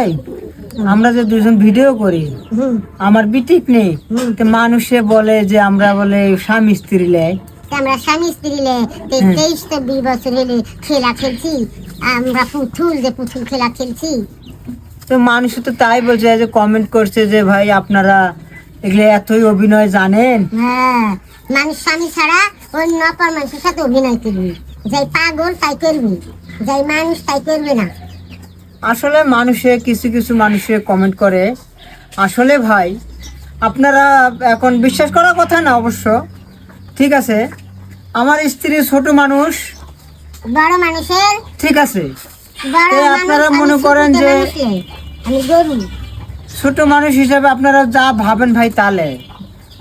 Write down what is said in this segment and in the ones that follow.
এই আমরা যে দুজন ভিডিও করি, আমার বিটিক নেই, তো মানুষে বলে যে আমরা বলে স্বামী স্ত্রী লে, আমরা স্বামী স্ত্রী লে 23-20 বছর হলে খেলা খেলছি, আমরা পুতুল খেলা খেলছি। তো মানুষ তো তাই বলছে, যে কমেন্ট করছে যে ভাই আপনারা এগুলো এতই অভিনয় জানেন। হ্যাঁ, মানুষ স্বামী ছাড়া অন্য অপর মানুষের সাথে অভিনয় করবি, যাই পাগল তাই করবি, যাই মানুষ তাই করবে না। আসলে মানুষে কিছু কিছু মানুষে কমেন্ট করে, আসলে ভাই আপনারা এখন বিশ্বাস করার কথা না অবশ্য, ঠিক আছে। আমার স্ত্রী ছোট মানুষ, বড় মানুষের ঠিক আছে। বড় তো মানুষ, আপনারা আমি মনে ছোট করেন যে মানুষ নই, আমি গরু। ছোট মানুষ হিসাবে আপনারা যা ভাবেন ভাই তাহলে,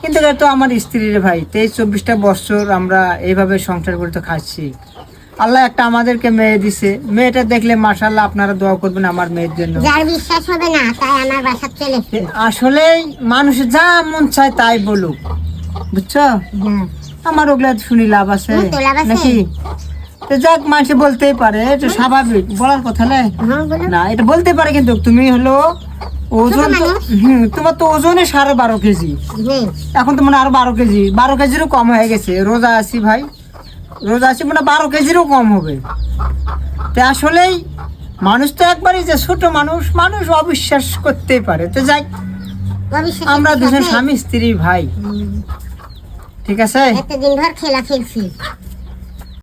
কিন্তু এটা তো আমার স্ত্রীর ভাই 23-24টা বছর আমরা এইভাবে সংসার করতে খাচ্ছি। আল্লাহ একটা আমাদেরকে মেয়ে দিছে, মেয়েটা দেখলে মাশাআল্লাহ আপনারা দোয়া করবেন আমার মেয়ের জন্য। যার বিশ্বাস হবে না তাই আমার বাসা চলে এসেছে। আসলে মানুষ যা মন চায় তাই বলুক, বুঝছো। হ্যাঁ, আমার ওগুলা শুনি লাভ আছে তো লাভ আছে। নাকি? তো যাক, মানুষ বলতেই পারে, এটা স্বাভাবিক, বলার কথা নয় হ্যাঁ, বলুন। না, এটা বলতে পারে। কিন্তু তুমি হলো ওজন তো, তোমার তো ওজনে 12.5 কেজি, হুম, এখন তো মানে আরো 12 কেজি, 12 কেজিরও কম হয়ে গেছে। রোজা আছি ভাই, রোজা আছি মানে 12 কেজিরও কম হবে। তো আসলেই মানুষ তো একবারই যে ছোট মানুষ, মানুষ অবিশ্বাস করতেই পারে। তো যাই, অবিশ্বাস আমরা করতে দুজন হবে। স্বামী স্ত্রী ভাই, ঠিক আছে। এতদিন ভর খেলা খেলছি,